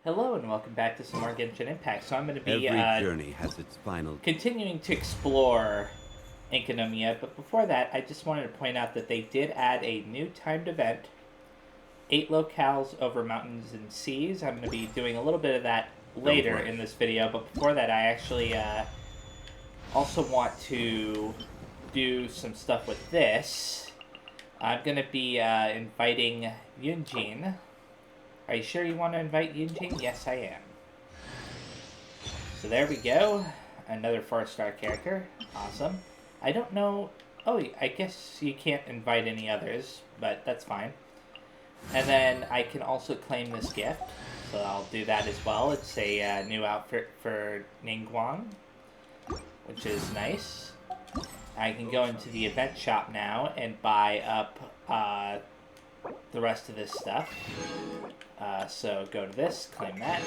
Hello and welcome back to some more Genshin Impact. So I'm going to be Every journey has its final. continuing to explore Enkanomiya, but before that, I just wanted to point out that they did add a new timed event, 8 locales over mountains and seas. I'm going to be doing a little bit of that later in this video, but before that, I actually also want to do some stuff with this. I'm going to be inviting Yunjin. Are you sure you want to invite Yunjin? Yes, I am. So there we go. Another 4-star character. Awesome. I don't know... Oh, I guess you can't invite any others, but that's fine. And then I can also claim this gift. So I'll do that as well. It's a new outfit for Ningguang, which is nice. I can go into the event shop now and buy up the rest of this stuff. So go to this, claim that,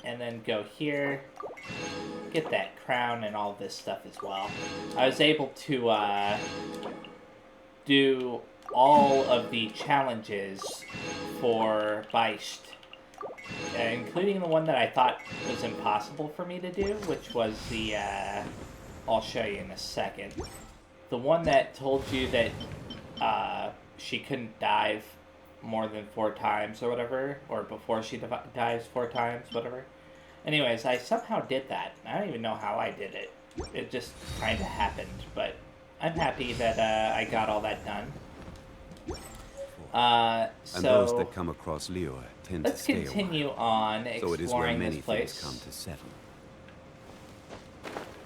and then go here, get that crown and all this stuff as well. I was able to do all of the challenges for Beist, including the one that I thought was impossible for me to do, which was the, I'll show you in a second, the one that told you that she couldn't dive more than 4 times or whatever, or before she dives 4 times, whatever. Anyways, I somehow did that. I don't even know how I did it. It just kind of happened, but I'm happy that I got all that done. And those that come across Leo tend let's to stay continue a while. on So it is where exploring many this place. things come to settle.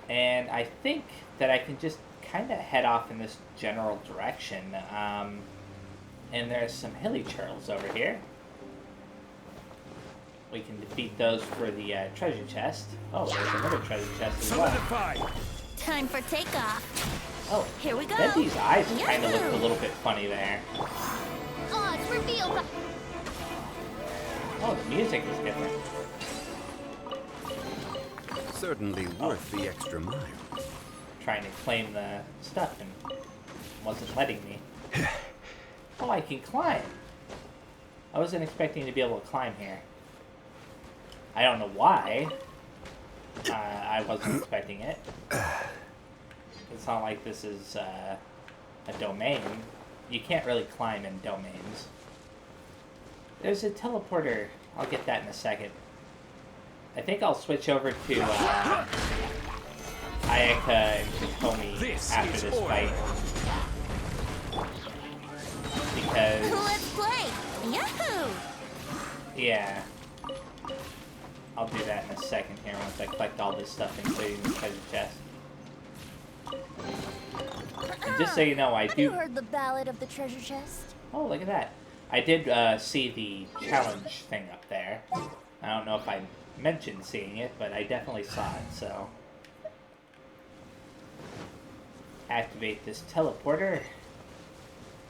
And I think that I can just kind of head off in this general direction. And there's some hilly churls over here. We can defeat those for the treasure chest. Oh, there's another treasure chest as well. Time for takeoff. Oh, Here we go. Betty's eyes kind of look Yahoo! a little bit funny there. Oh, it's revealed. Oh, the music is different. Certainly worth the extra mile. Trying to claim the stuff and wasn't letting me. Oh, I can climb. I wasn't expecting to be able to climb here. I don't know why. I wasn't expecting it. It's not like this is a domain. You can't really climb in domains. There's a teleporter. I'll get that in a second. I think I'll switch over to Ayaka and Hitomi after this fight. Because... Let's play. Yahoo! Yeah. I'll do that in a second here once I collect all this stuff, including the treasure chest. And just so you know, I Have do... you heard the ballad of the treasure chest? Oh, look at that. I did see the challenge thing up there. I don't know if I mentioned seeing it, but I definitely saw it, so... Activate this teleporter.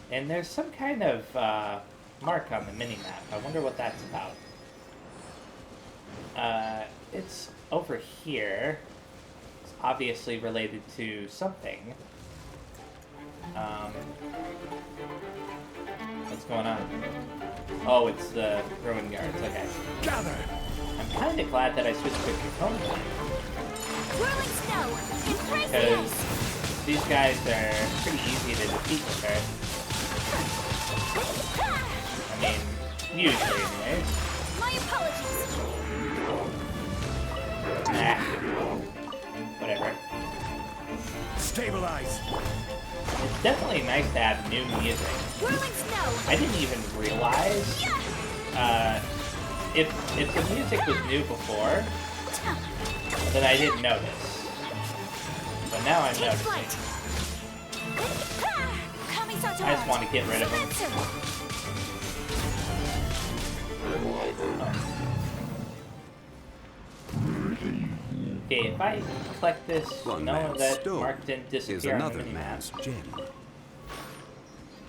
And there's some kind of mark on the mini-map. I wonder what that's about. It's over here. It's obviously related to something. What's going on? Oh, it's the ruin guards. Okay. Gather. I'm kind of glad that I switched to Enkanomiya, Whirling snow. because Impressive. these guys are pretty easy to defeat with her. I mean, usually anyways. My apologies. Nah. Whatever. Stabilize. It's definitely nice to have new music. Whirling snow. I didn't even realize if the music was new before, then I didn't notice. But now I'm Take noticing. flight. I just want to get rid of them. Okay, if I collect this, One no, man's that stone mark didn't is disappear on the another minimap. man's gem.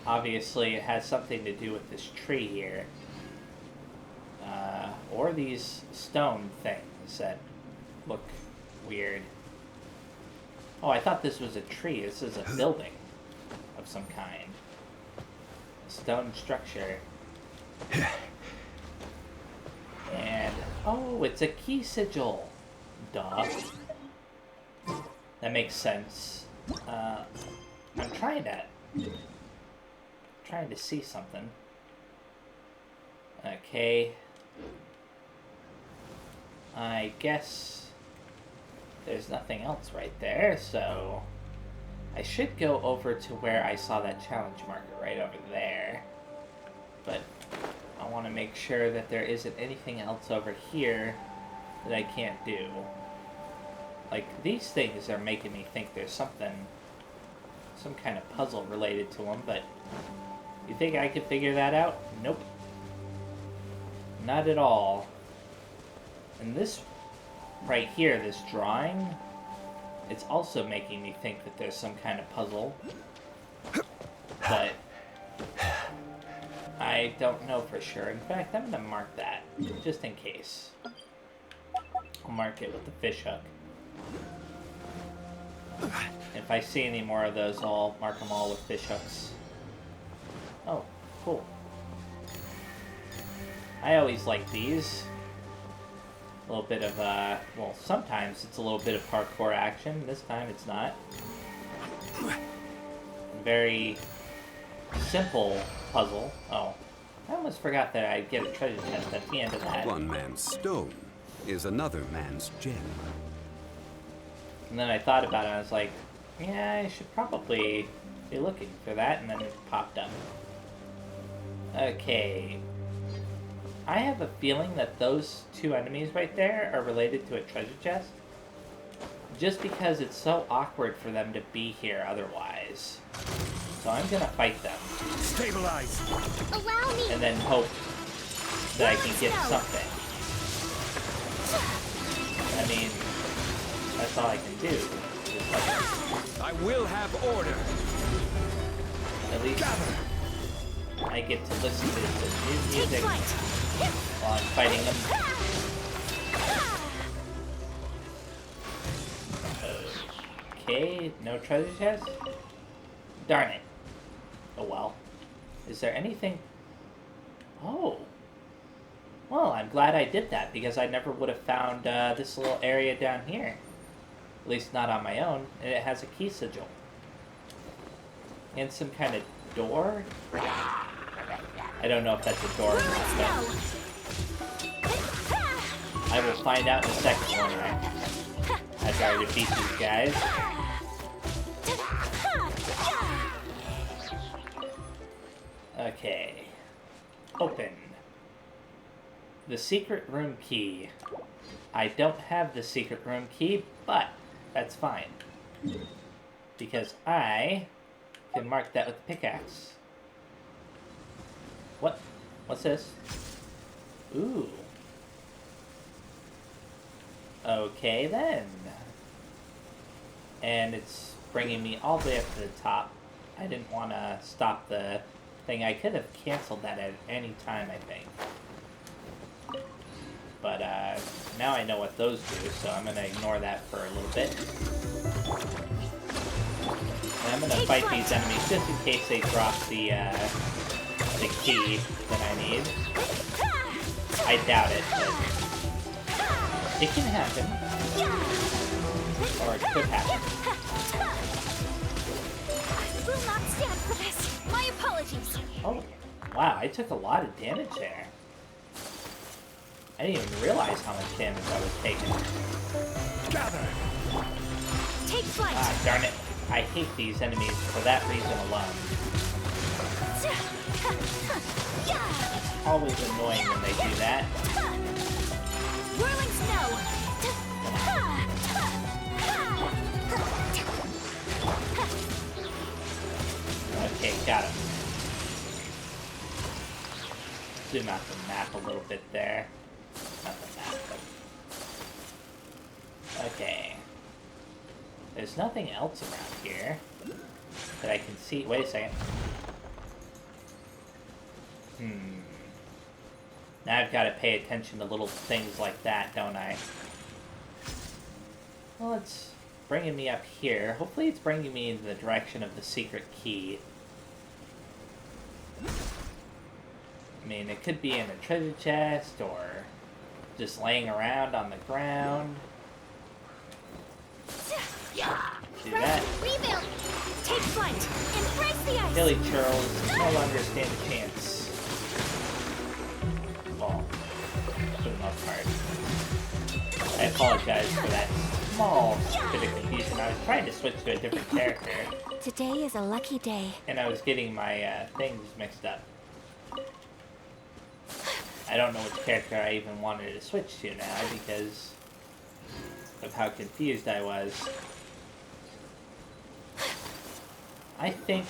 Obviously, it has something to do with this tree here. Or these stone things that look weird. Oh, I thought this was a tree. This is a building of some kind. A stone structure. Oh, it's a key sigil. Duh. That makes sense. I'm trying to see something. Okay. I guess there's nothing else right there, so I should go over to where I saw that challenge marker right over there. But I want to make sure that there isn't anything else over here that I can't do. Like, these things are making me think there's some kind of puzzle related to them, but you think I could figure that out? Nope. Not at all. And this right here, this drawing, it's also making me think that there's some kind of puzzle. But I don't know for sure. In fact, I'm going to mark that, just in case. I'll mark it with the fish hook. If I see any more of those, I'll mark them all with fish hooks. Oh, cool. I always like these. A little bit of, well, sometimes it's a little bit of parkour action. This time it's not. Very simple puzzle. Oh, I almost forgot that I'd get a treasure chest at the end of that. One man's stone is another man's gem. And then I thought about it, and I was like, yeah, I should probably be looking for that, and then it popped up. Okay. I have a feeling that those two enemies right there are related to a treasure chest. Just because it's so awkward for them to be here otherwise. So I'm gonna fight them. Stabilize. Allow me. And then hope that I can get something. I mean, that's all I can do. Just like, I will have order. at least I get to listen to the new Take music flight. while I'm fighting them. Okay, no treasure chest? Darn it. Oh well. Is there anything... Oh. Well, I'm glad I did that, because I never would have found this little area down here. At least not on my own. And it has a key sigil. And some kind of door? I don't know if that's a door or not, but I will find out in a second when I try to defeat these guys. Okay. Open. The secret room key. I don't have the secret room key, but that's fine. Because I can mark that with the pickaxe. What? What's this? Ooh. Okay then. And it's bringing me all the way up to the top. I didn't want to stop the thing. I could have canceled that at any time, I think. But now I know what those do, so I'm going to ignore that for a little bit. And I'm going to fight these enemies just in case they drop the key that I need. I doubt it, but it can happen. Or it could happen. I will not stand for this. My apologies. Oh, wow, I took a lot of damage there. I didn't even realize how much damage I was taking. Gather. Take flight. Ah, darn it. I hate these enemies for that reason alone. It's always annoying when they do that. Whirling snow. Okay, got him. Zoom out the map a little bit there. Not the map, but... Okay. There's nothing else around here that I can see. Wait a second. Now I've got to pay attention to little things like that, don't I? Well, it's bringing me up here. Hopefully it's bringing me in the direction of the secret key. I mean, it could be in a treasure chest, or just laying around on the ground. Do that. Rebuild. Take flight. Embrace the ice. Billy Charles no longer stand a chance. Well, for the most part. I apologize for that small bit of confusion. I was trying to switch to a different character, Today is a lucky day. and I was getting my things mixed up. I don't know which character I even wanted to switch to now because of how confused I was. I think...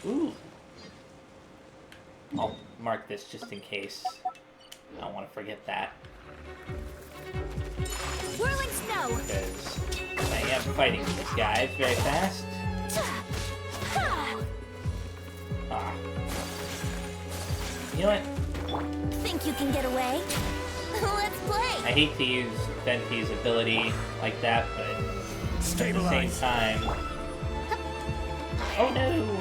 Ooh. I'll mark this just in case. I don't want to forget that. Whirling snow. Because I am fighting these guys very fast. Ah. You know what? Think you can get away? Let's play. I hate to use Venti's ability like that, but at the same Stabilize. time... Oh no!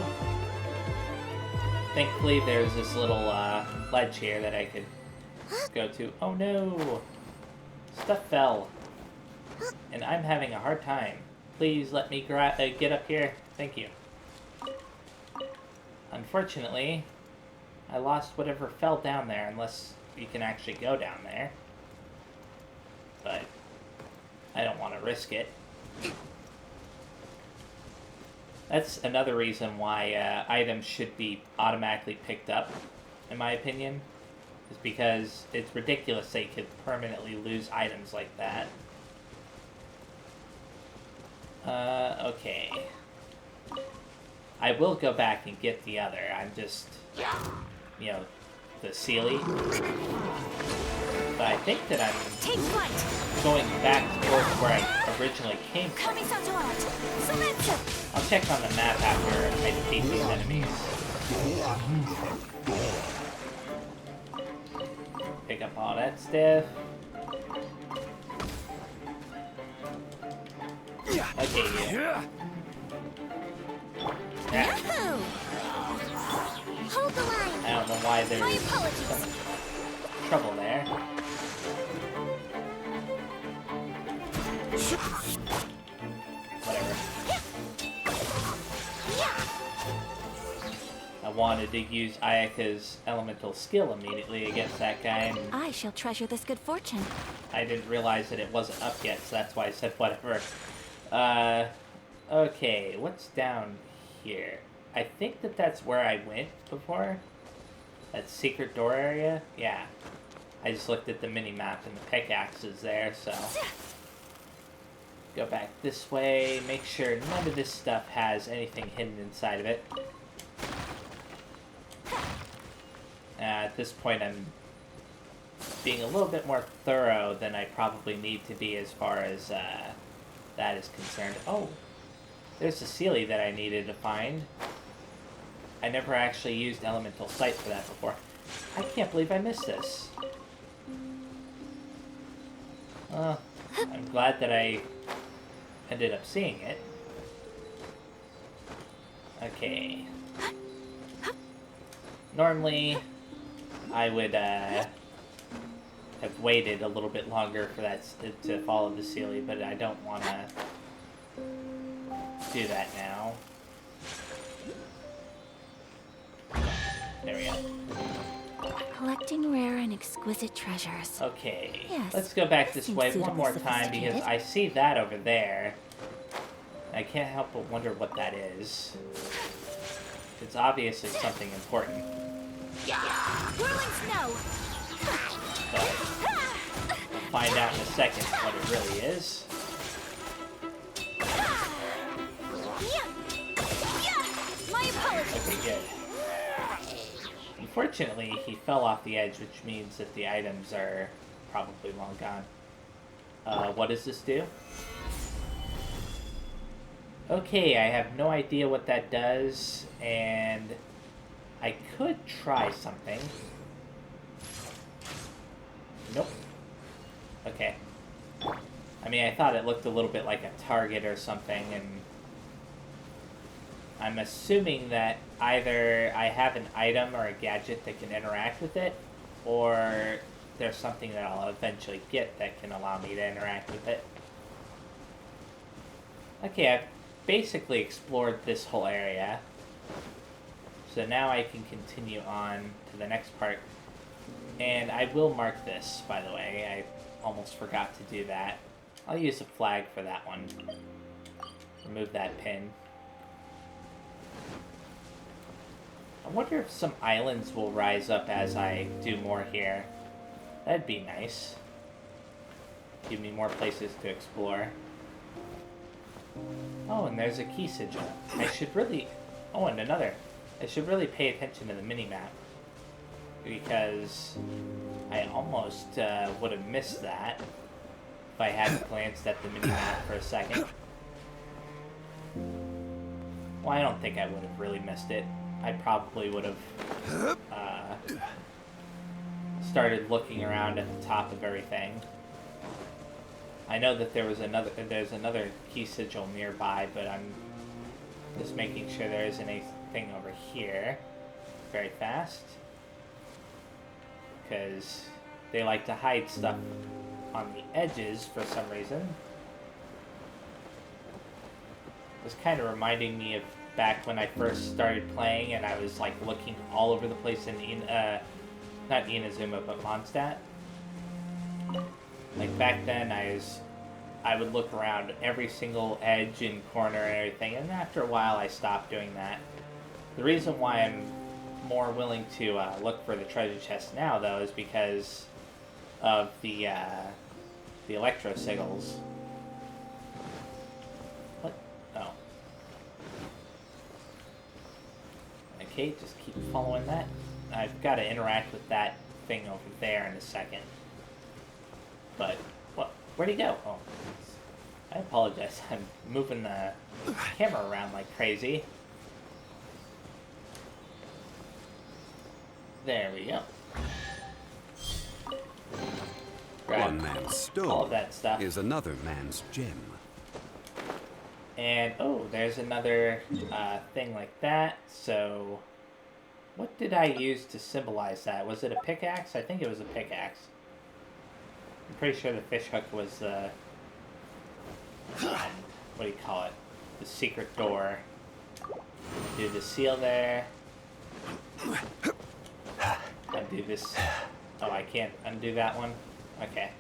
Thankfully there's this little ledge here that I could go to. Oh no! Stuff fell. And I'm having a hard time. Please let me get up here. Thank you. Unfortunately, I lost whatever fell down there, unless you can actually go down there. But I don't want to risk it. That's another reason why items should be automatically picked up, in my opinion. Is because it's ridiculous they could permanently lose items like that. Okay. I will go back and get the other. I'm just, you know, the Sealy. But I think that I'm Take flight. going back towards where I originally came from. I'll check on the map after I defeat these enemies. Pick up all that stuff. Okay, yeah. Yahoo! Hold the line. I don't know why there's My so apologies. much trouble there. Whatever. I wanted to use Ayaka's elemental skill immediately against that guy, and I shall treasure this good fortune. I didn't realize that it wasn't up yet, so that's why I said whatever. Okay, what's down here? I think that that's where I went before. That secret door area? Yeah. I just looked at the mini-map and the pickaxe is there, so... Go back this way, make sure none of this stuff has anything hidden inside of it. At this point, I'm being a little bit more thorough than I probably need to be as far as that is concerned. Oh, there's the Sealy that I needed to find. I never actually used Elemental Sight for that before. I can't believe I missed this. I'm glad that I ended up seeing it. Okay. Normally, I would have waited a little bit longer for that to follow the Sealy, but I don't want to do that now. There we go. Collecting rare and exquisite treasures. Okay, Yes, let's go back this this seems way suitably one more time because sophisticated. I see that over there. I can't help but wonder what that is. It's obviously something important. Whirling snow. But we'll find out in a second what it really is. My apologies. Okay, good. Unfortunately, he fell off the edge, which means that the items are probably long gone. What does this do? Okay, I have no idea what that does, and I could try something. Nope. Okay. I mean, I thought it looked a little bit like a target or something, and I'm assuming that either I have an item or a gadget that can interact with it, or there's something that I'll eventually get that can allow me to interact with it. Okay, I've basically explored this whole area. So now I can continue on to the next part. And I will mark this, by the way. I almost forgot to do that. I'll use a flag for that one. Remove that pin. I wonder if some islands will rise up as I do more here. That'd be nice. Give me more places to explore. Oh, and there's a key sigil. I should really... Oh, and another. I should really pay attention to the mini-map. Because I almost would have missed that if I hadn't glanced at the mini-map for a second. Well, I don't think I would have really missed it. I probably would have started looking around at the top of everything. I know that there's another key sigil nearby, but I'm just making sure there isn't anything over here very fast. Because they like to hide stuff on the edges for some reason. It's kind of reminding me of back when I first started playing and I was like looking all over the place in not Inazuma, but Mondstadt. Like back then I would look around every single edge and corner and everything, and after a while I stopped doing that. The reason why I'm more willing to look for the treasure chest now, though, is because of the electro sigils. What? Oh. Okay, just keep following that. I've got to interact with that thing over there in a second. But, what? Where'd he go? Oh. I apologize. I'm moving the camera around like crazy. There we go. One man's stone all of that stuff is another man's gem. And, oh, there's another thing like that. So, what did I use to symbolize that? Was it a pickaxe? I think it was a pickaxe. I'm pretty sure the fish hook was the... what do you call it? The secret door. Do the seal there. Undo this. Oh, I can't undo that one? Okay.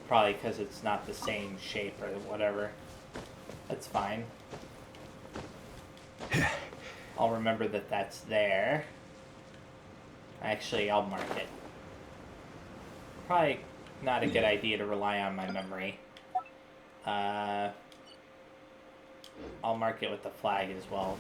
Probably because it's not the same shape or whatever. That's fine. I'll remember that that's there. Actually, I'll mark it. Probably not a good idea to rely on my memory. I'll mark it with the flag as well.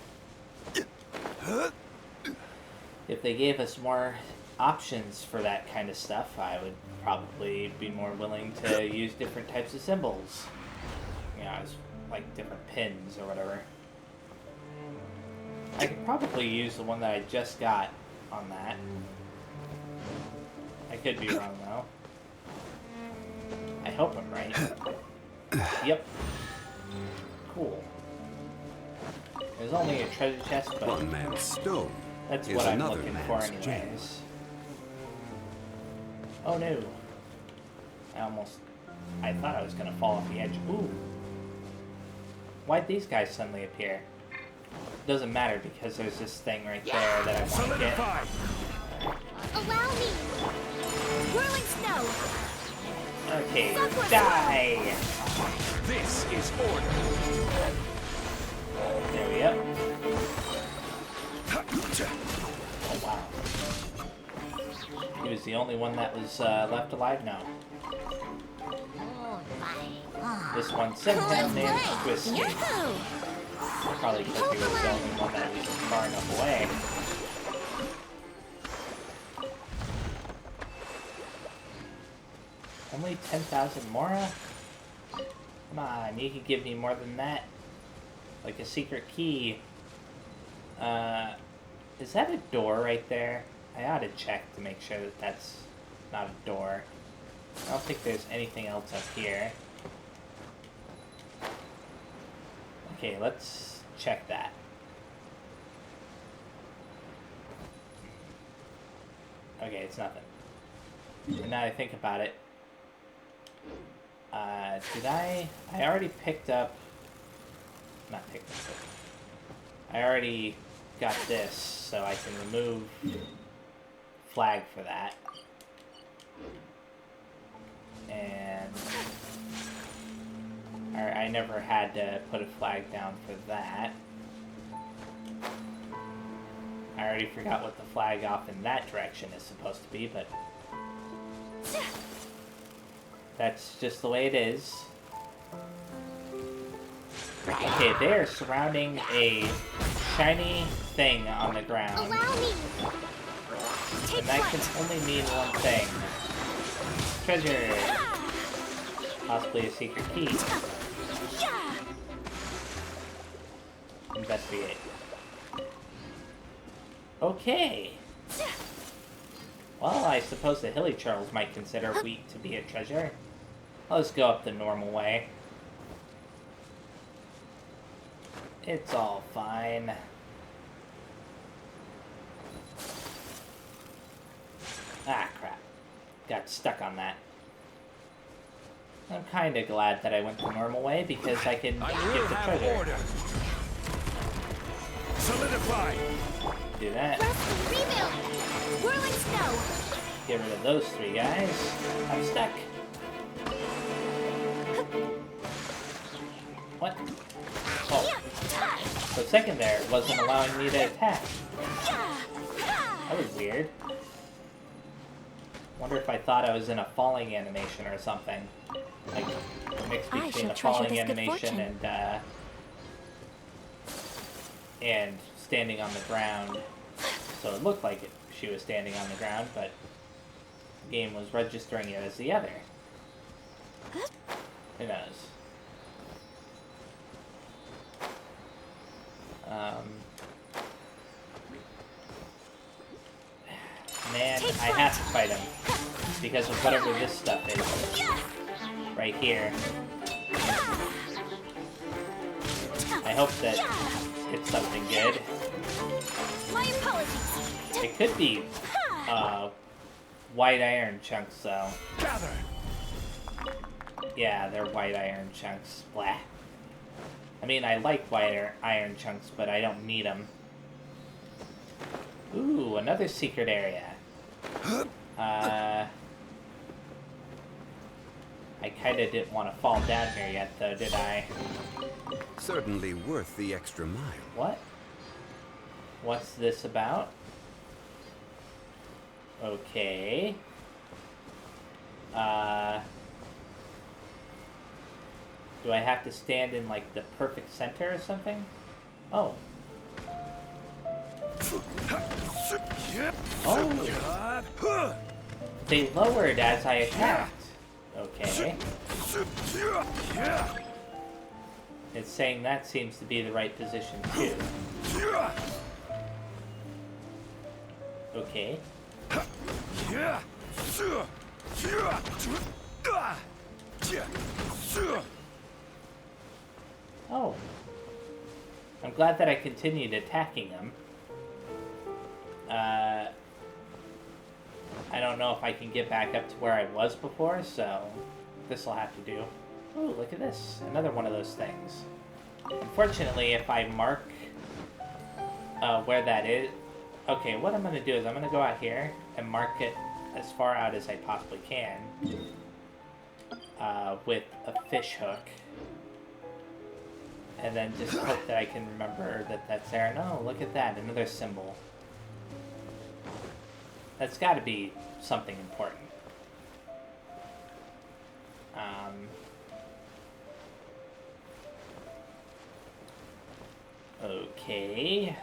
If they gave us more options for that kind of stuff, I would probably be more willing to use different types of symbols. You know, like different pins or whatever. I could probably use the one that I just got on that. I could be wrong though. I hope I'm right. Yep. Cool. There's only a treasure chest, but One man's stone that's is what I'm another looking for man's gem. anyways. Oh no. I thought I was gonna fall off the edge. Ooh. Why'd these guys suddenly appear? Doesn't matter because there's this thing right there that I want to get. Allow me. Whirling snow. Okay, die! This is order. There we go. Oh wow. He was the only one that was left alive now. This one somehow managed to escape. Yahoo! Probably because he was the only one that was far enough away. Only 10,000 Mora? Come on, you could give me more than that. Like a secret key. Is that a door right there? I ought to check to make sure that that's not a door. I don't think there's anything else up here. Okay, let's check that. Okay, it's nothing. And now I think about it. Did I already picked up... Not picked up. I already got this, so I can remove flag for that. And... I never had to put a flag down for that. I already forgot what the flag off in that direction is supposed to be, but... That's just the way it is. Okay, they're surrounding a shiny thing on the ground. Allow me. And that can only mean one thing. Treasure! Possibly a secret key. Investigate. Okay. Well, I suppose the Hilly Charles might consider wheat to be a treasure. Let's go up the normal way. It's all fine. Ah, crap. Got stuck on that. I'm kinda glad that I went the normal way because I can I get will the have treasure. order. Solidify. Do that. Let's rebuild. Whirling snow. Get rid of those three guys. I'm stuck. What? Oh. For a second there, it wasn't allowing me to attack. That was weird. Wonder if I thought I was in a falling animation or something. Like, a mix I between shall a treasure falling this good animation fortune. and standing on the ground. So it looked like she was standing on the ground, but the game was registering it as the other. Who knows? Man, I have to fight him because of whatever this stuff is right here. I hope that it's something good. My apologies. It could be white iron chunks, though. Gather. Yeah, they're white iron chunks. Blah. I mean, I like white iron chunks, but I don't need them. Ooh, another secret area. I kinda didn't want to fall down here yet, though, did I? Certainly worth the extra mile. What? What's this about? Okay. Do I have to stand in, like, the perfect center or something? Oh. Oh! They lowered as I attacked. Okay. It's saying that seems to be the right position, too. Okay. Oh. I'm glad that I continued attacking them. I don't know if I can get back up to where I was before, so this will have to do. Ooh, look at this. Another one of those things. Unfortunately, if I mark where that is... Okay, what I'm going to do is I'm going to go out here and mark it as far out as I possibly can with a fish hook. And then just hope that I can remember that that's there. No, look at that, another symbol. That's got to be something important. Okay.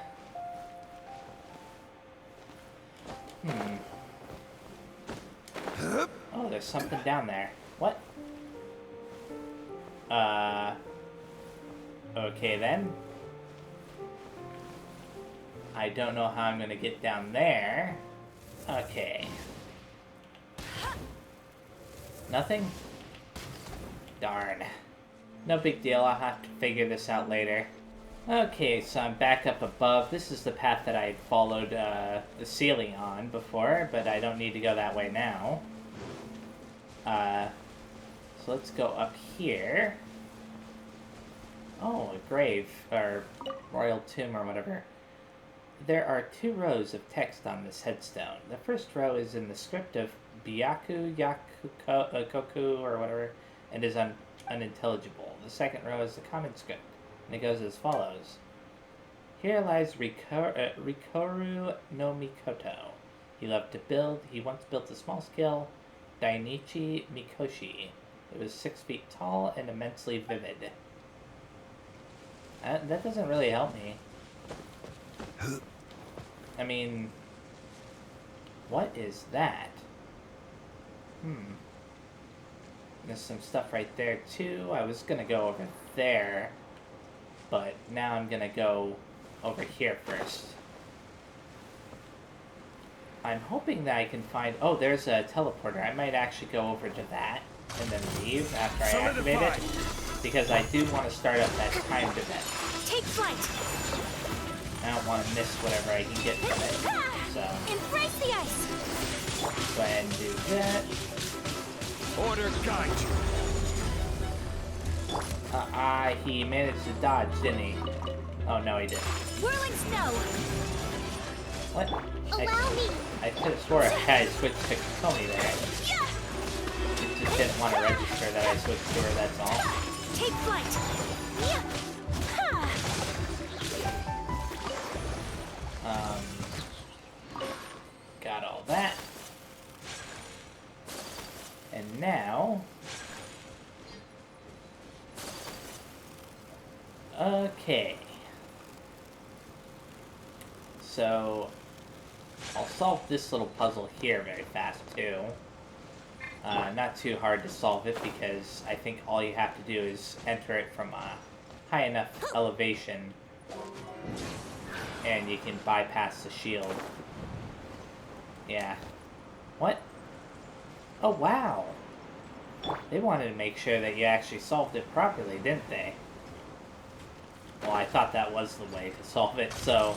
Oh, there's something down there. What? Okay then. I don't know how I'm gonna get down there. Okay. Nothing? Darn. No big deal, I'll have to figure this out later. Okay, so I'm back up above. This is the path that I had followed the ceiling on before, but I don't need to go that way now. So let's go up here. Oh, a grave, or royal tomb, or whatever. There are 2 rows of text on this headstone. The first row is in the script of Byaku Koku, or whatever, and is unintelligible. The second row is the common script, and it goes as follows. Here lies Rikoru no Mikoto. He loved to build. He once built a small-scale Dainichi Mikoshi. It was 6 feet tall and immensely vivid. That doesn't really help me. I mean, what is that? There's some stuff right there, too. I was gonna go over there, but now I'm gonna go over here first. I'm hoping that I can find... Oh, there's a teleporter. I might actually go over to that and then leave after I activate it, because I do want to start up that timed event. Take flight. I don't want to miss whatever I can get from it. So, Embrace the ice. go ahead and do that. Order guide you. He managed to dodge, didn't he? Oh, no, he didn't. Whirling snow. What? Allow me. I could have swore I switched to Komi there. It just didn't want to register that I switched to her, that's all. Take flight. Got all that. And now... Okay. So, I'll solve this little puzzle here very fast, too. Not too hard to solve it, because I think all you have to do is enter it from a high enough elevation, and you can bypass the shield. Yeah. What? Oh, wow! They wanted to make sure that you actually solved it properly, didn't they? Well, I thought that was the way to solve it, so...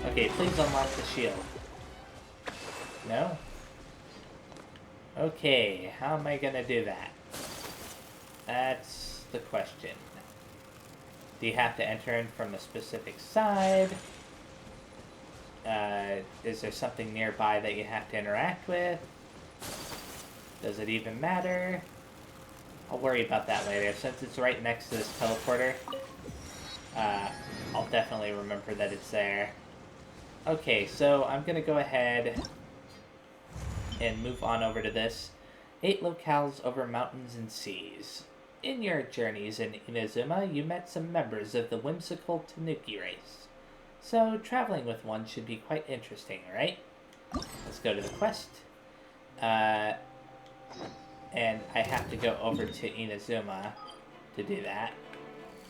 Okay, please unlock the shield. No? Okay, how am I gonna do that? That's the question. Do you have to enter in from a specific side? Is there something nearby that you have to interact with? Does it even matter? I'll worry about that later. Since it's right next to this teleporter, I'll definitely remember that it's there. Okay, so I'm gonna go ahead and move on over to this. 8 locales over mountains and seas. In your journeys in Inazuma, you met some members of the whimsical Tanuki race. So, traveling with one should be quite interesting, right? Let's go to the quest. And I have to go over to Inazuma to do that.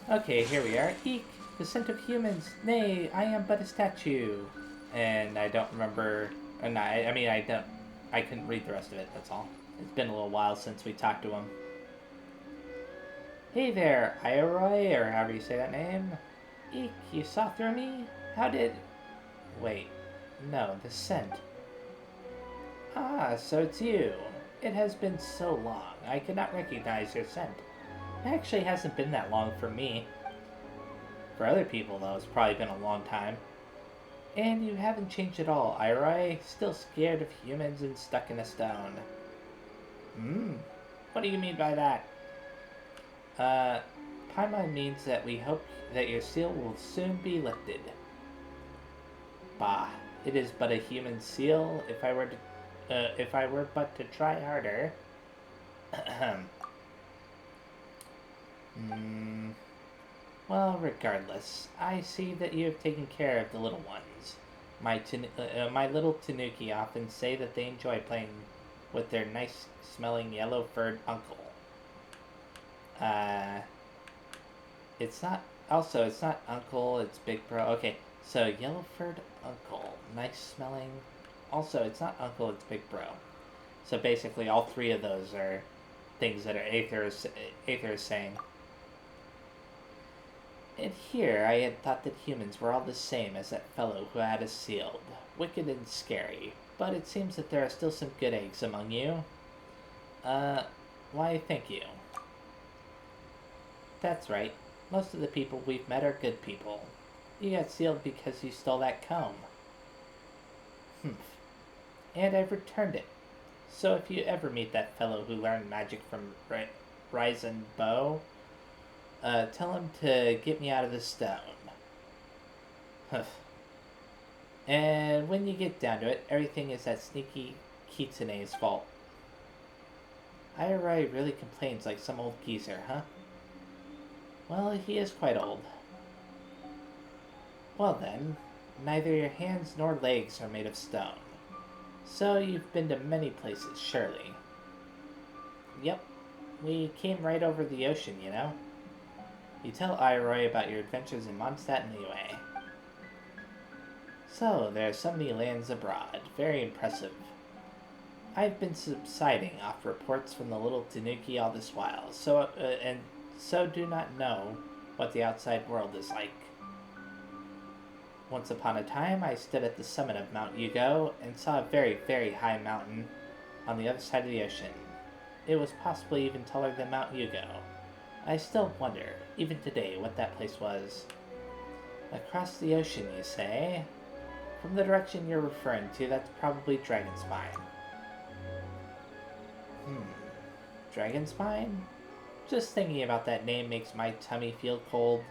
Okay, here we are. Eek! The scent of humans! Nay, I am but a statue! And I don't remember... I couldn't read the rest of it, that's all. It's been a little while since we talked to him. Hey there, Ioroi, or however you say that name. Eek, you saw through me? How did... Wait. No, the scent. Ah, so it's you. It has been so long. I cannot recognize your scent. It actually hasn't been that long for me. For other people, though, it's probably been a long time. And you haven't changed at all, Ioroi. Still scared of humans and stuck in a stone. What do you mean by that? Paimon means that we hope that your seal will soon be lifted. Bah, it is but a human seal. If I were but to try harder. Well, regardless, I see that you have taken care of the little ones. My little Tanuki often say that they enjoy playing with their nice-smelling yellow-furred uncle. It's not uncle, it's big bro. Okay, so yellow-furred uncle, nice-smelling. Also, it's not uncle, it's big bro. So basically, all 3 of those are things that Aether is saying. And here, I had thought that humans were all the same as that fellow who had us sealed. Wicked and scary. but it seems that there are still some good eggs among you. Why, thank you. That's right. Most of the people we've met are good people. You got sealed because you stole that comb. Humph. And I've returned it. So if you ever meet that fellow who learned magic from Ryzen Bow, tell him to get me out of the stone. Humph. And when you get down to it, everything is that sneaky Kitsune's fault. Irai really complains like some old geezer, huh? Well, he is quite old. Well then, neither your hands nor legs are made of stone. So you've been to many places, surely. Yep, we came right over the ocean, you know. You tell Iroy about your adventures in Mondstadt anyway. So, there are so many lands abroad. Very impressive. I've been subsiding off reports from the little Tanuki all this while, so do not know what the outside world is like. Once upon a time, I stood at the summit of Mount Yugo and saw a very, very high mountain on the other side of the ocean. It was possibly even taller than Mount Yugo. I still wonder, even today, what that place was. Across the ocean, you say? From the direction you're referring to, that's probably Dragonspine. Dragonspine? Just thinking about that name makes my tummy feel cold.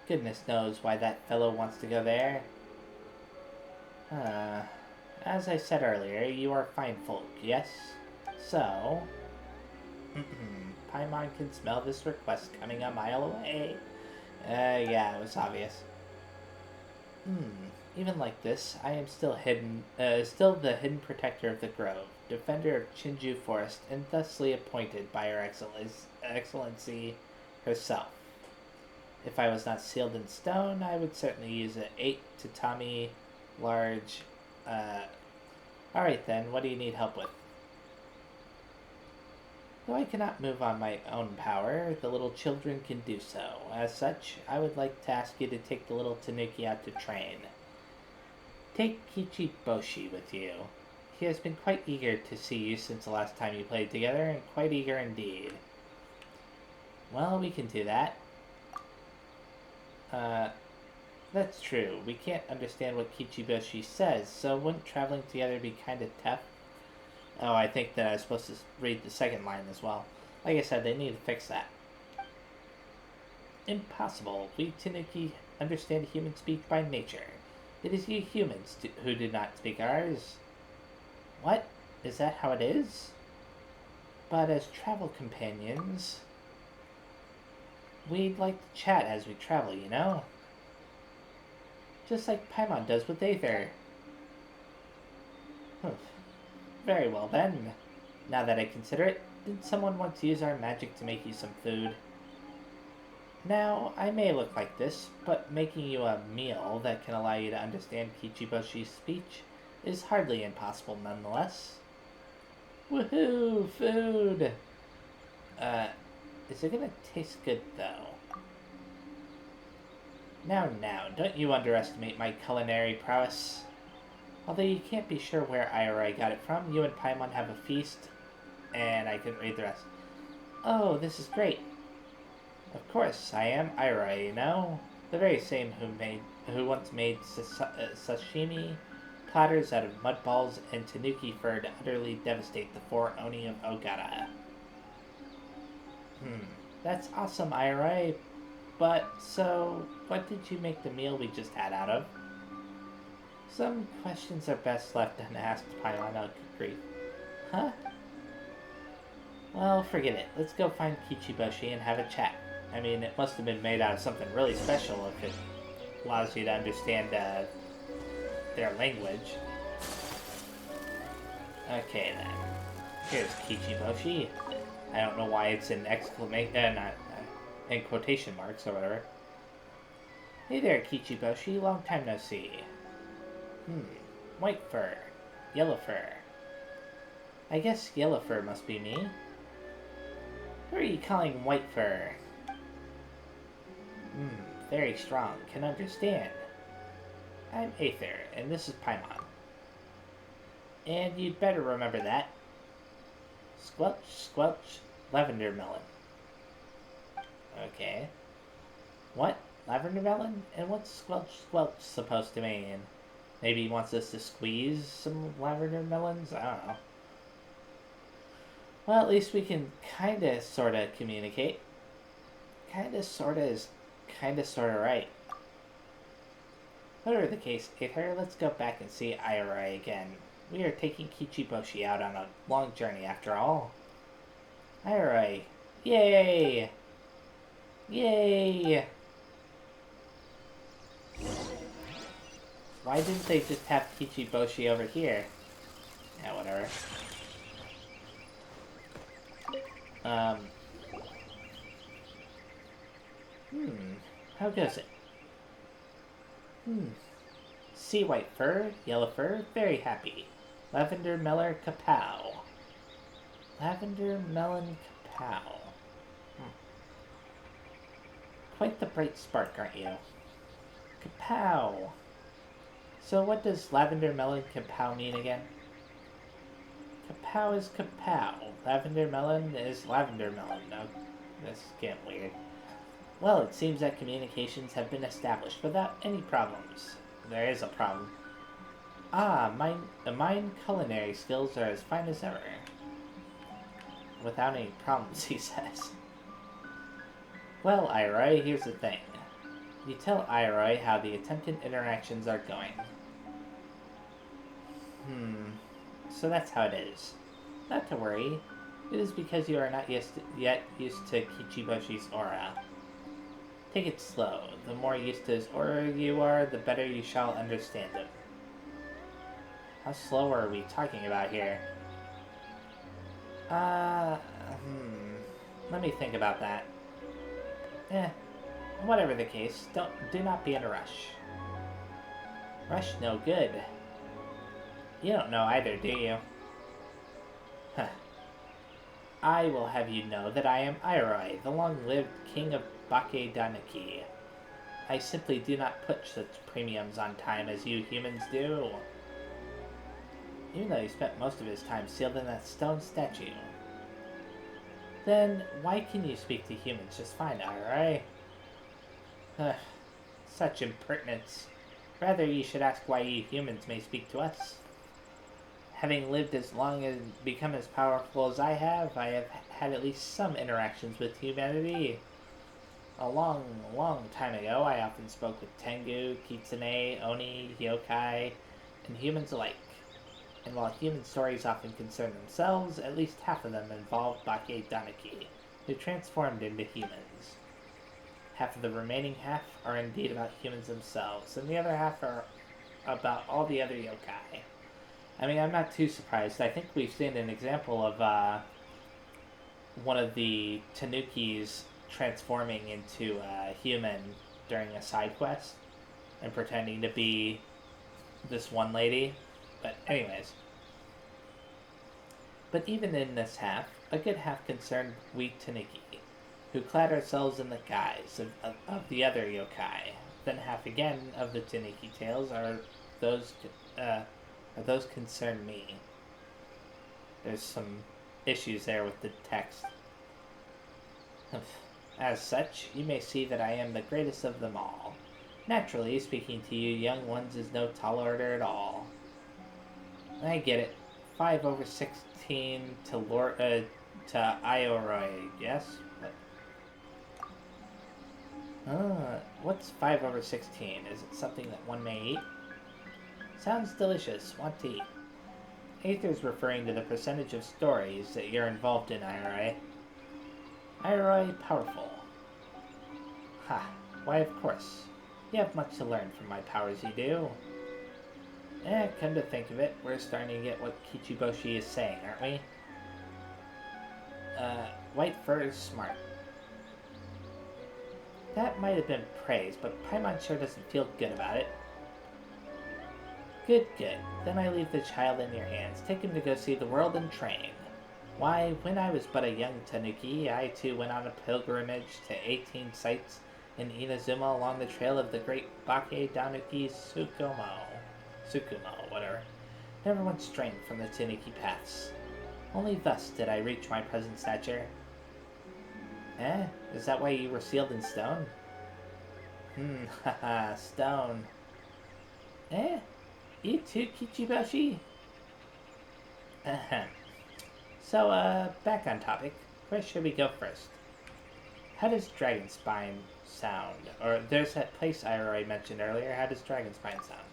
Goodness knows why that fellow wants to go there. As I said earlier, you are fine folk, yes? So... Paimon can smell this request coming a mile away. Yeah, it was obvious. Even like this, I am still still the hidden protector of the grove, defender of Chinju Forest, and thusly appointed by Her Excellency herself. If I was not sealed in stone, I would certainly use an 8 tatami large... Alright then, what do you need help with? Though I cannot move on my own power, the little children can do so. As such, I would like to ask you to take the little Tanuki out to train. Take Kichiboshi with you. He has been quite eager to see you since the last time you played together, and quite eager indeed. Well, we can do that. That's true. We can't understand what Kichiboshi says, so wouldn't traveling together be kind of tough? Oh, I think that I was supposed to read the second line as well. Like I said, they need to fix that. Impossible. We Tanuki understand human speak by nature. It is you humans who do not speak ours. What? Is that how it is? But as travel companions, we'd like to chat as we travel, you know? Just like Paimon does with Aether. Very well then. Now that I consider it, did someone want to use our magic to make you some food? Now, I may look like this, but making you a meal that can allow you to understand Kichiboshi's speech is hardly impossible nonetheless. Woohoo! Food! Is it gonna taste good though? Now, don't you underestimate my culinary prowess. Although you can't be sure where Irai got it from, you and Paimon have a feast, and I couldn't read the rest. Oh, this is great. Of course, I am Irai, you know? The very same who once made sashimi platters out of mud balls and tanuki fur to utterly devastate the 4 Oni of Ogata. That's awesome, Irai. But, so, what did you make the meal we just had out of? Some questions are best left unasked, Paimon. Oh, good grief. Huh? Well, forget it. Let's go find Kichiboshi and have a chat. I mean, it must have been made out of something really special if it allows you to understand their language. Okay, then. Here's Kichiboshi. I don't know why it's in in quotation marks or whatever. Hey there, Kichiboshi. Long time no see. White fur. Yellow fur. I guess yellow fur must be me. Who are you calling white fur? Very strong. Can understand. I'm Aether, and this is Paimon. And you'd better remember that. Squelch, squelch, lavender melon. Okay. What? Lavender melon? And what's squelch, squelch supposed to mean? Maybe he wants us to squeeze some lavender melons? I don't know. Well, at least we can kinda sorta communicate. Kinda sorta is kinda sorta right. Whatever the case, Aether, let's go back and see Irai again. We are taking Kichiboshi out on a long journey after all. Irai. Yay! Yay! Why didn't they just have Kichiboshi over here? Yeah, whatever. How goes it? Sea white fur, yellow fur, very happy. Lavender melon kapow. Lavender melon kapow. Quite the bright spark, aren't you? Kapow. So what does lavender melon kapow mean again? Kapow is kapow. Lavender melon is lavender melon. No, this is getting weird. Well, it seems that communications have been established without any problems. There is a problem. Ah, mine culinary skills are as fine as ever. Without any problems, he says. Well, Irai, here's the thing. You tell Irai how the attempted interactions are going. So that's how it is. Not to worry. It is because you are not yet used to Kichiboshi's aura. Take it slow. The more used to his aura you are, the better you shall understand him. How slow are we talking about here? Let me think about that. Whatever the case, do not be in a rush. Rush no good. You don't know either, do you? Huh. I will have you know that I am Irai, the long-lived king of Bake Danaki. I simply do not put such premiums on time as you humans do. Even though he spent most of his time sealed in that stone statue. Then, why can you speak to humans just fine, Irai? Such impertinence. Rather, you should ask why you humans may speak to us. Having lived as long and become as powerful as I have had at least some interactions with humanity. A long, long time ago, I often spoke with Tengu, Kitsune, Oni, Yokai, and humans alike. And while human stories often concern themselves, at least half of them involve Bake Danaki, who transformed into humans. Half of the remaining half are indeed about humans themselves, and the other half are about all the other yokai. I mean, I'm not too surprised. I think we've seen an example of one of the Tanukis transforming into a human during a side quest and pretending to be this one lady. But anyways. But even in this half, a good half concerned we Tanuki, who clad ourselves in the guise of the other yokai. Then half again of the Tanuki tales are those concern me. There's some issues there with the text. As such, you may see that I am the greatest of them all. Naturally, speaking to you young ones is no tall order at all. I get it. 5/16 to Ioroi, yes? What's 5/16? Is it something that one may eat? Sounds delicious. Want to eat. Aether's referring to the percentage of stories that you're involved in, Irai. Irai powerful. Ha. Why, of course. You have much to learn from my powers, you do. Come to think of it, we're starting to get what Kichiboshi is saying, aren't we? White fur is smart. That might have been praise, but Paimon sure doesn't feel good about it. Good, good. Then I leave the child in your hands. Take him to go see the world and train. Why, when I was but a young Tanuki, I too went on a pilgrimage to 18 sites in Inazuma along the trail of the great Bake Danuki Tsukumo, whatever. never once strayed from the Tanuki paths. Only thus did I reach my present stature. Eh? Is that why you were sealed in stone? Haha, stone. Eh? You too, Kichiboshi? Ahem. So, back on topic. Where should we go first? How does Dragonspine sound? Or there's that place I already mentioned earlier. How does Dragonspine sound?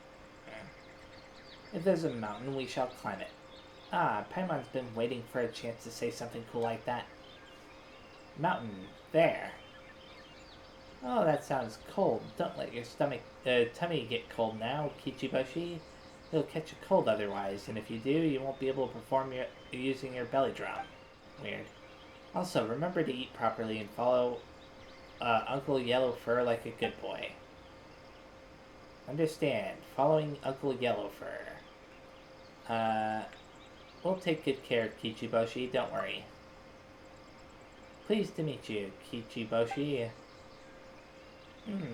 If there's a mountain, we shall climb it. Ah, Paimon's been waiting for a chance to say something cool like that. Mountain. There. Oh, that sounds cold. Don't let your tummy get cold now, Kichiboshi. You'll catch a cold otherwise, and if you do, you won't be able to perform using your belly drum. Weird. Also, remember to eat properly and follow Uncle Yellow Fur like a good boy. Understand. Following Uncle Yellow Fur. We'll take good care of Kichiboshi, don't worry. Pleased to meet you, Kichiboshi.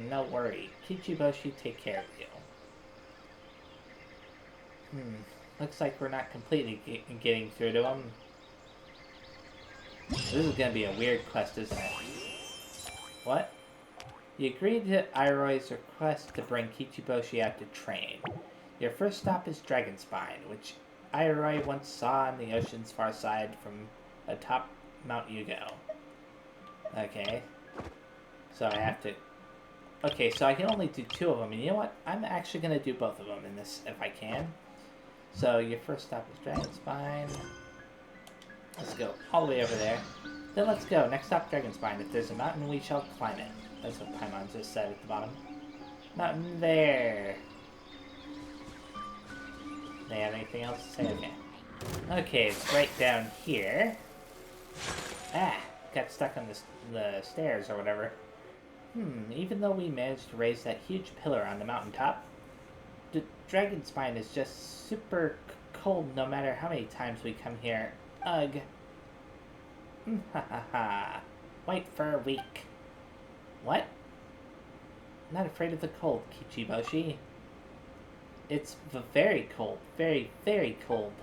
No worry. Kichiboshi take care of you. Looks like we're not completely getting through to him. This is gonna be a weird quest, isn't it? What? You agreed to Iroy's request to bring Kichiboshi out to train. Your first stop is Dragonspine, which Iroy once saw on the ocean's far side from atop Mount Yugo. Okay. So I have to... Okay, so I can only do 2 of them, and you know what? I'm actually going to do both of them in this, if I can. So your first stop is Dragonspine. Let's go all the way over there. Then let's go. Next stop, Dragonspine. If there's a mountain, we shall climb it. That's what Paimon just said at the bottom. Mountain there. They have anything else to say? Okay. Okay, it's right down here. Ah, got stuck on the stairs or whatever. Even though we managed to raise that huge pillar on the mountaintop, the Dragonspine is just super cold no matter how many times we come here. Ugh. Ha ha ha. White fur weak. What? Not afraid of the cold, Kichiboshi. It's very cold. Very, very cold.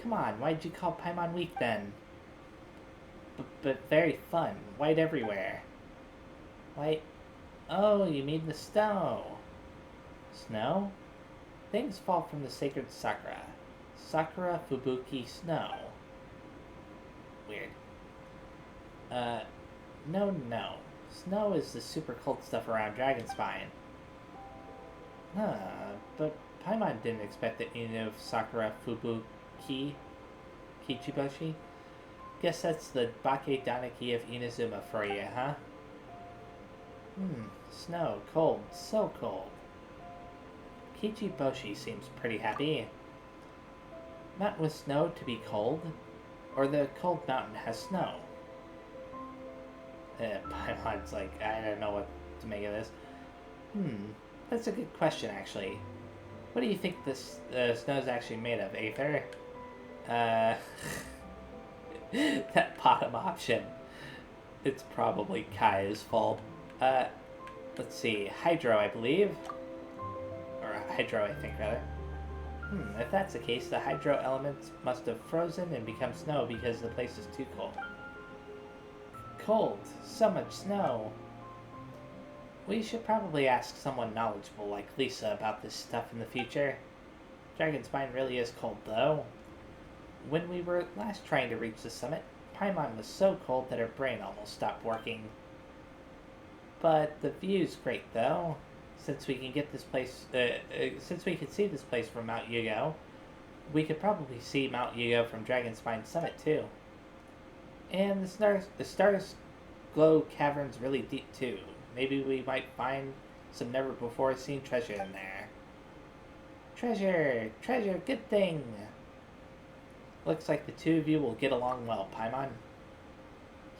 Come on, why'd you call Paimon weak then? But very fun. White everywhere. White... Oh, you mean the snow. Snow? Things fall from the sacred Sakura. Sakura Fubuki Snow. Weird. No. Snow is the super cold stuff around Dragonspine. But Paimon didn't expect that you knew of Sakura Fubuki Kichiboshi. Guess that's the Bake Danaki of Inazuma for you, huh? Snow, cold, so cold. Kichiboshi seems pretty happy. Mountain with snow to be cold? Or the cold mountain has snow? Paimon's like, I don't know what to make of this. That's a good question, actually. What do you think this snow's actually made of, Aether? That bottom option. It's probably Kaya's fault. Let's see. Hydro, I believe. Or Hydro, I think, rather. If that's the case, the hydro elements must have frozen and become snow because the place is too cold. Cold. So much snow. We should probably ask someone knowledgeable like Lisa about this stuff in the future. Dragonspine really is cold, though. When we were last trying to reach the summit, Paimon was so cold that her brain almost stopped working. But the view's great, though. Since we can get this place, since we can see this place from Mount Yugo, we could probably see Mount Yugo from Dragonspine Summit too. And the stars glow caverns really deep too. Maybe we might find some never before seen treasure in there. Treasure, good thing. Looks like the two of you will get along well, Paimon.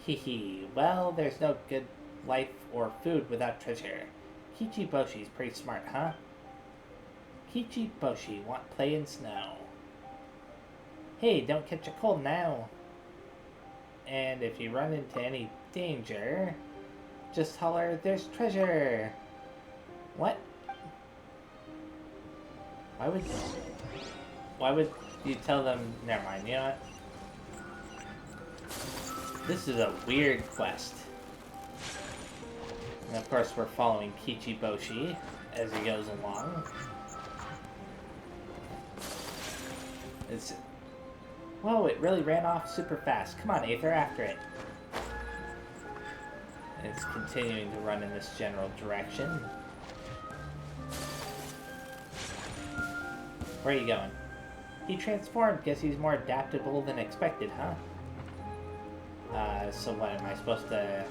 Hee. Well, there's no good life or food without treasure. Kichiboshi's pretty smart, huh? Kichiboshi want play in snow. Hey, don't catch a cold now. And if you run into any danger, just holler, there's treasure. What? Why would... Why would you tell them? Never mind. You know what? This is a weird quest. And of course, we're following Kichiboshi as he goes along. It's... Whoa, it really ran off super fast. Come on, Aether, after it. And it's continuing to run in this general direction. Where are you going? He transformed. Guess he's more adaptable than expected, huh? So what, am I supposed to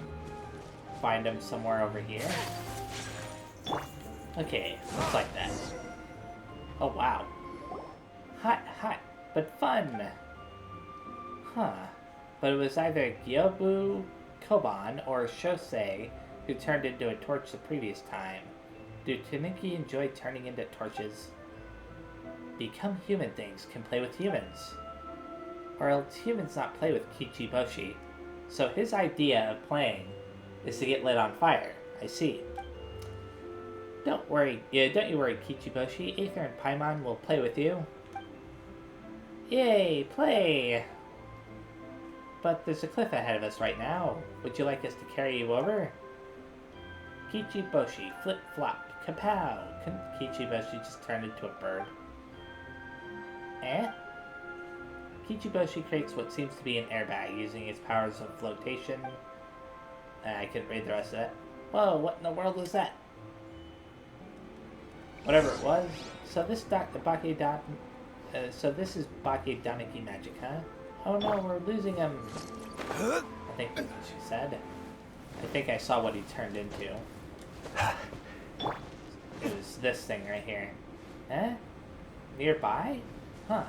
find him somewhere over here? Okay, looks like that. Oh, wow. Hot, but fun! Huh. But it was either Gyobu Koban or Shosei who turned into a torch the previous time. Do Tanuki enjoy turning into torches? Become human things can play with humans. Or else humans not play with Kichiboshi. So his idea of playing is to get lit on fire. I see. Don't you worry, Kichiboshi. Aether and Paimon will play with you. Yay, play! But there's a cliff ahead of us right now. Would you like us to carry you over? Kichiboshi, flip-flop, kapow! Kichiboshi just turned into a bird. Eh? Kichiboshi creates what seems to be an airbag using its powers of flotation. I couldn't read the rest of that. Whoa, what in the world was that? Whatever it was. So this this is Bakedaniki magic, huh? Oh no, we're losing him. I think that's what she said. I think I saw what he turned into. It was this thing right here. Eh? Nearby? Huh.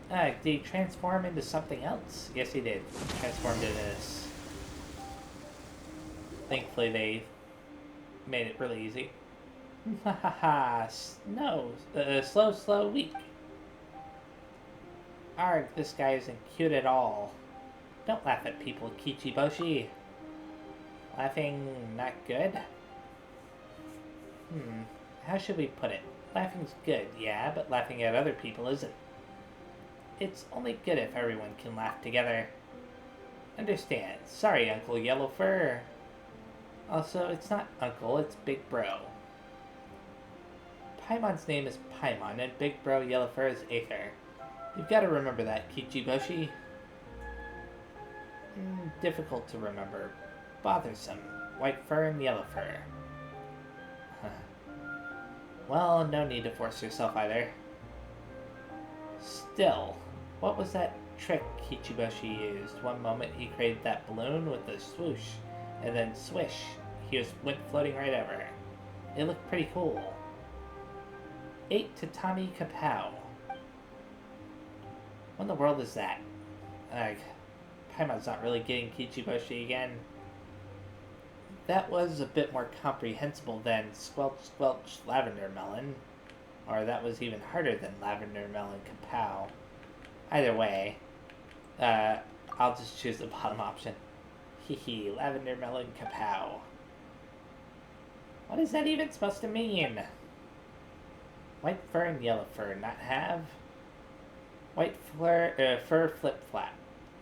Did he transform into something else? Yes, he did. Transformed into this. Thankfully, they made it really easy. Hahaha. No. Slow, weak. Arg, this guy isn't cute at all. Don't laugh at people, Kichiboshi. Laughing not good? How should we put it? Laughing's good, yeah, but laughing at other people isn't. It's only good if everyone can laugh together. Understand. Sorry, Uncle Yellowfur. Also, it's not Uncle, it's Big Bro. Paimon's name is Paimon, and Big Bro Yellowfur is Aether. You've got to remember that, Kichiboshi. Difficult to remember. Bothersome. White fur and yellow fur. Well, no need to force yourself either. Still, what was that trick Kichiboshi used? One moment he created that balloon with a swoosh, and then swish, he went floating right over. It looked pretty cool. 8 Tatami Kapow. What in the world is that? Paimon's not really getting Kichiboshi again. That was a bit more comprehensible than Squelch Squelch Lavender Melon. Or that was even harder than Lavender Melon Kapow. Either way, I'll just choose the bottom option. Hehe, Lavender Melon Kapow. What is that even supposed to mean? White fur and yellow fur not have. White fur flip-flap.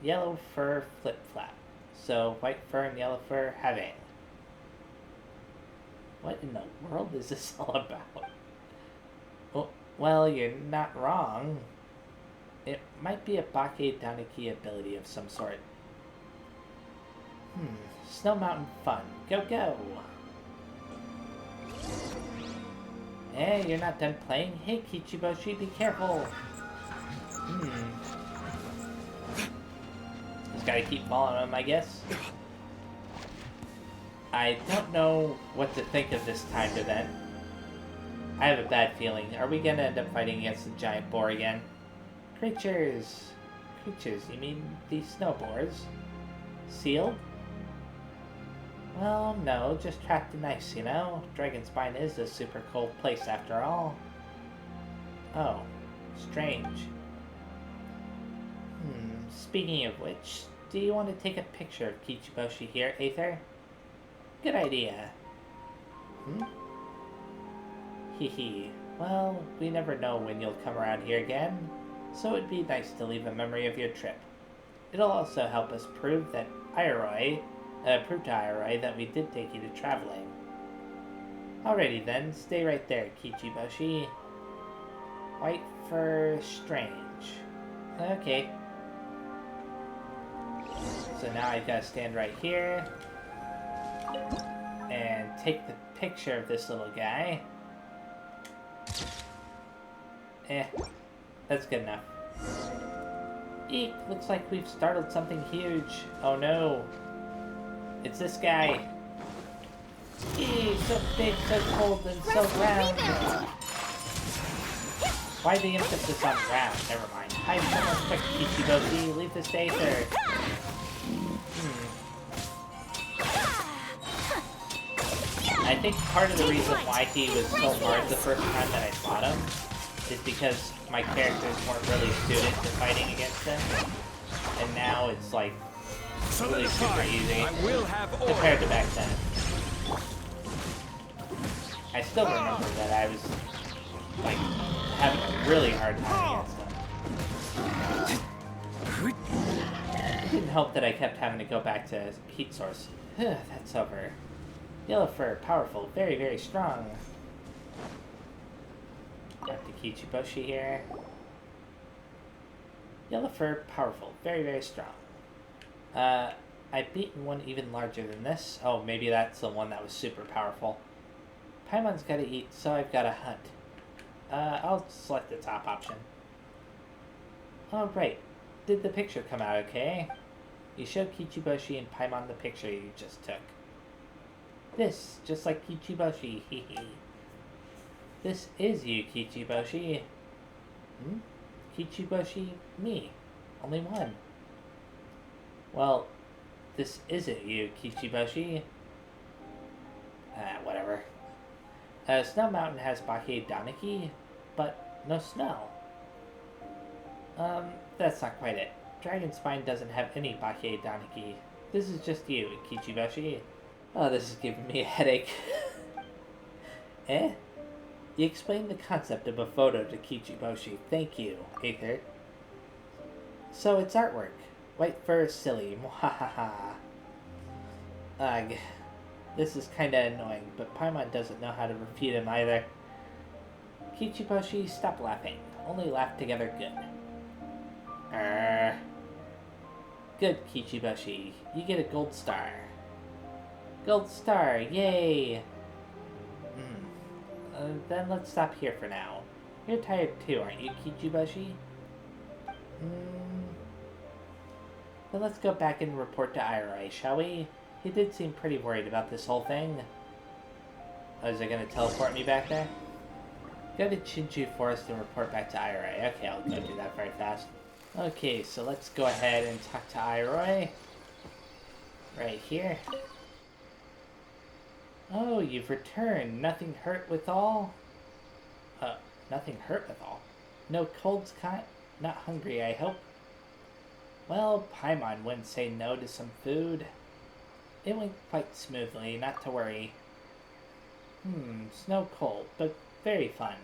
Yellow fur flip-flap. So white fur and yellow fur having. What in the world is this all about? Well, you're not wrong. It might be a Bakedaniki ability of some sort. Snow Mountain fun. Go, go! Hey, you're not done playing? Hey, Kichiboshi, be careful! Just gotta keep following him, I guess. I don't know what to think of this timed event. I have a bad feeling. Are we gonna end up fighting against the giant boar again? Creatures! Creatures, you mean these snow boars? Sealed? Well, no, just trapped in ice, you know? Dragonspine is a super cold place after all. Oh, strange. Speaking of which, do you want to take a picture of Kichiboshi here, Aether? Good idea. Hehe. Well, we never know when you'll come around here again, so it'd be nice to leave a memory of your trip. It'll also help us prove to Iroy that we did take you to traveling. Alrighty then, stay right there, Kichiboshi. White fur strange. Okay. So now I've got to stand right here and take the picture of this little guy. That's good enough. Eek, looks like we've startled something huge. Oh no. It's this guy. Eek, so big, so cold, and so round. Why the emphasis on round? Never mind. Hide somewhere quick, Kichiboshi. Leave this to Aether. I think part of the reason why he was so hard the first time that I fought him is because my characters weren't really suited to fighting against him. And now it's like really super easy compared to back then. I still remember that I was like having a really hard time against him. It didn't help that I kept having to go back to heat source. That's over. Yellow fur, powerful, very, very strong. Got the Kichiboshi here. Yellow fur, powerful, very, very strong. I've beaten one even larger than this. Oh, maybe that's the one that was super powerful. Paimon's gotta eat, so I've gotta hunt. I'll select the top option. Oh, right. Did the picture come out okay? You showed Kichiboshi and Paimon the picture you just took. This, just like Kichiboshi, hehe. This is you, Kichiboshi. Kichiboshi, me. Only one. Well, this isn't you, Kichiboshi. Whatever. Snow Mountain has Bake Daniki, but no snow. That's not quite it. Dragon Spine doesn't have any Bake Daniki. This is just you, Kichiboshi. Oh, this is giving me a headache. You explained the concept of a photo to Kichiboshi. Thank you, Aether. So it's artwork. White fur is silly. Mwahaha. Ugh. This is kinda annoying, but Paimon doesn't know how to refute him either. Kichiboshi, stop laughing. Only laugh together good. Good, Kichiboshi. You get a gold star. Gold star, yay! Then let's stop here for now. You're tired too, aren't you, Kichiboshi? Then let's go back and report to Iroy, shall we? He did seem pretty worried about this whole thing. Oh, is it gonna teleport me back there? Go to Chinchu Forest and report back to Iroy. Okay, I'll go do that very fast. Okay, so let's go ahead and talk to Iroy. Right here. Oh, you've returned. Nothing hurt withal? Nothing hurt withal? No colds caught? Not hungry, I hope? Well, Paimon wouldn't say no to some food. It went quite smoothly, not to worry. Snow cold, but very fun.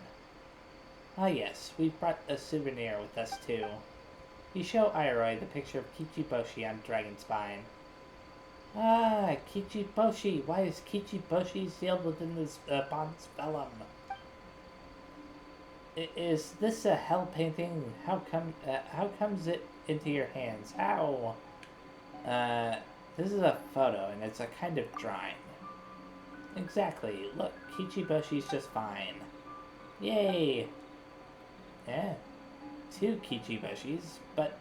Ah yes, we brought a souvenir with us too. You show Iroy the picture of Kichiboshi on Dragon Spine. Ah, Kichiboshi. Why is Kichiboshi sealed within this bond's vellum? Is this a hell painting? How comes it into your hands? How? This is a photo, and it's a kind of drawing. Exactly. Look, Kichiboshi's just fine. Yay! Yeah. 2 Kichiboshis, but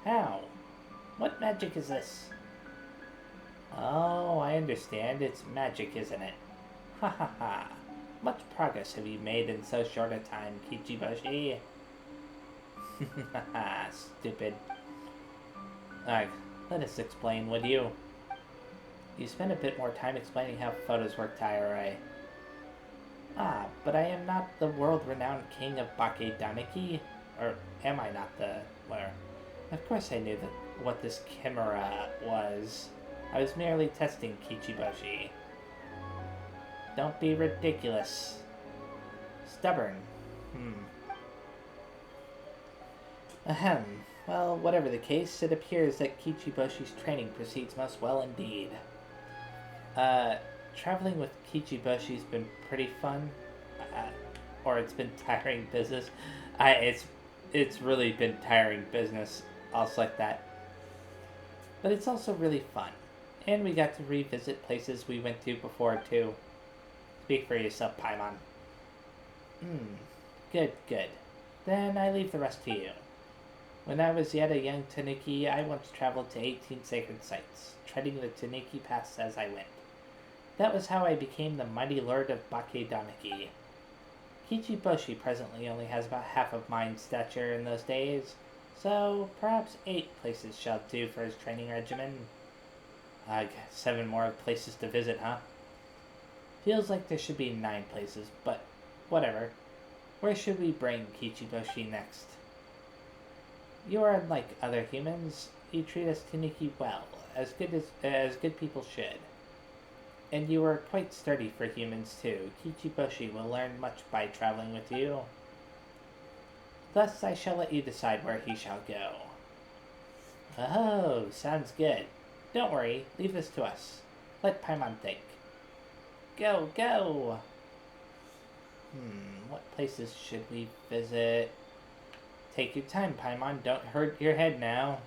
how? What magic is this? Oh, I understand. It's magic, isn't it? Ha ha ha. Much progress have you made in so short a time, Kichiboshi? Haha, stupid. Alright, let us explain, would you? You spent a bit more time explaining how photos work to Iroy. Ah, but I am not the world-renowned king of Bake Daniki. Or am I not the... where? Of course I knew what this chimera was. I was merely testing Kichiboshi. Don't be ridiculous. Stubborn. Ahem. Well, whatever the case, it appears that Kichiboshi's training proceeds most well indeed. Traveling with Kichiboshi's been pretty fun. Or it's been tiring business. It's really been tiring business. I'll select that. But it's also really fun. And we got to revisit places we went to before, too. Speak for yourself, Paimon. Good. Then I leave the rest to you. When I was yet a young Tanuki, I once traveled to 18 sacred sites, treading the Tanuki paths as I went. That was how I became the mighty lord of Bakedaniki. Kichiboshi presently only has about half of mine stature in those days, so perhaps 8 places shall do for his training regimen. 7 more places to visit, huh? Feels like there should be 9 places, but whatever. Where should we bring Kichiboshi next? You are unlike other humans. You treat us Tanuki well, as good people should. And you are quite sturdy for humans too. Kichiboshi will learn much by traveling with you. Thus I shall let you decide where he shall go. Oh, sounds good. Don't worry, leave this to us. Let Paimon think. Go! What places should we visit? Take your time, Paimon. Don't hurt your head now.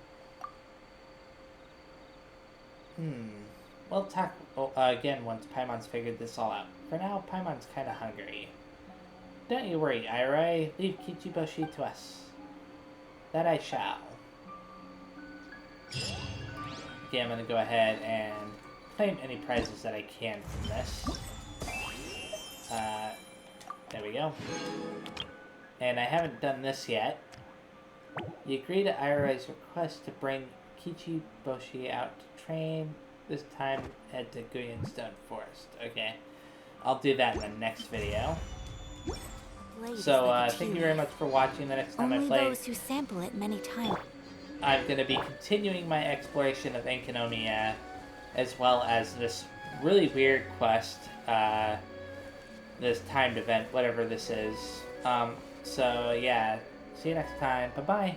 We'll talk again once Paimon's figured this all out. For now, Paimon's kinda hungry. Don't you worry, Irai. Leave Kichiboshi to us. That I shall. Okay, I'm gonna go ahead and claim any prizes that I can from this. There we go. And I haven't done this yet. You agree to Irai's request to bring Kichiboshi out to train. This time, head to Genshin Forest. Okay. I'll do that in the next video. So, thank you very much for watching. The next time I play, those who sample it many times. I'm going to be continuing my exploration of Enkanomiya, as well as this really weird quest, this timed event, whatever this is. So, yeah. See you next time. Bye-bye.